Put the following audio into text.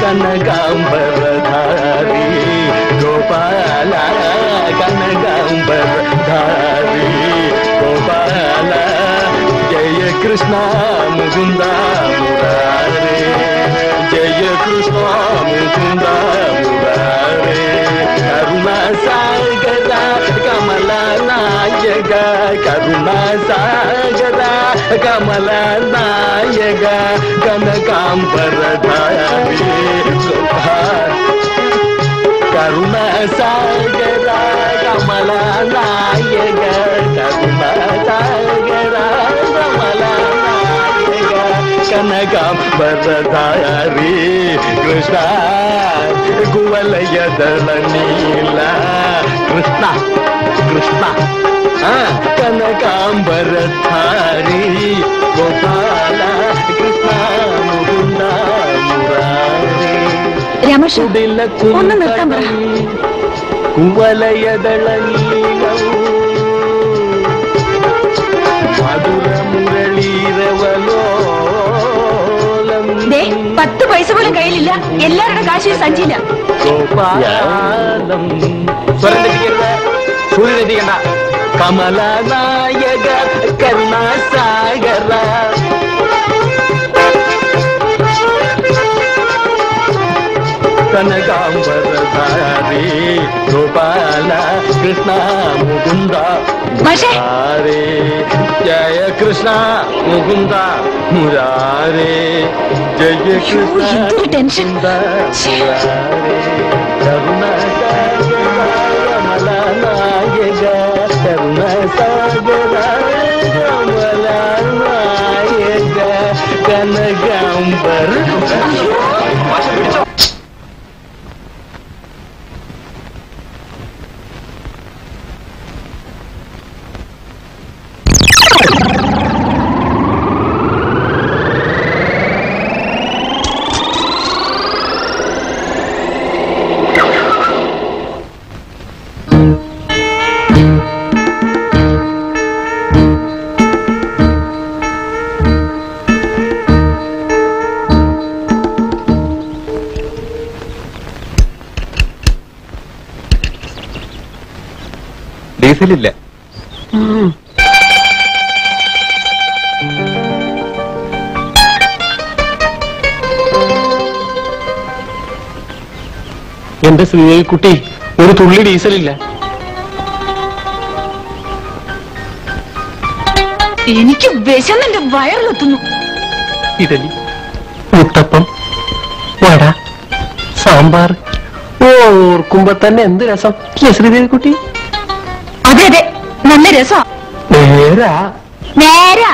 कनकांबरधारी गोपाल कनकांबरधारी गोपाल जय कृष्ण मुकुंद मुरारे जय कृष्ण मुकुंद मुरारे करुणा सागर कमल नायक करुणा सागर कमल नायक कनकांबरधारी करुणा सागर कमल नायक करुणा सागर कमल नायक कनकांबरधारी कृष्ण कुवलयदल नील कृष्ण कृष्ण कनकांबरधारी गोपाल कृष्ण मुकुंद मुरारी രമേശ ഒന്ന് നിർത്താൻ പറ. കുവലയദള നീലം മധുര മുരളീരവലോലം 10 പൈസ പോലും കയ്യിലില്ല. എല്ലാവരുടെ കാശ് സഞ്ചിയില്ല. ഗോപാലം സൂര്യനെത്തിക്കണ്ട കമലനായക കരുണാസാഗര कनकांबरधारी गोपाल कृष्ण मुकुंद मुरारे जय कृष्ण मुकुंद मुरारे जय कृष्ण मुकुंद मुरारे करुणा कमल नायक करुणा सागर कमल नायक कनकांबर ഡീസലില്ല. എന്റെ ശ്രീകുട്ടി ഒരു തുള്ളി ഡീസലില്ല. എനിക്ക് വിശന്നെന്റെ വയറിലെത്തുന്നു. ഇഡലി മുട്ടപ്പം വട സാമ്പാർ ഓർക്കുമ്പോ തന്നെ എന്ത് രസം ശ്രീദേവിക്കുട്ടി. അതെ അതെ നല്ല രസാ. നേരാ നേരാ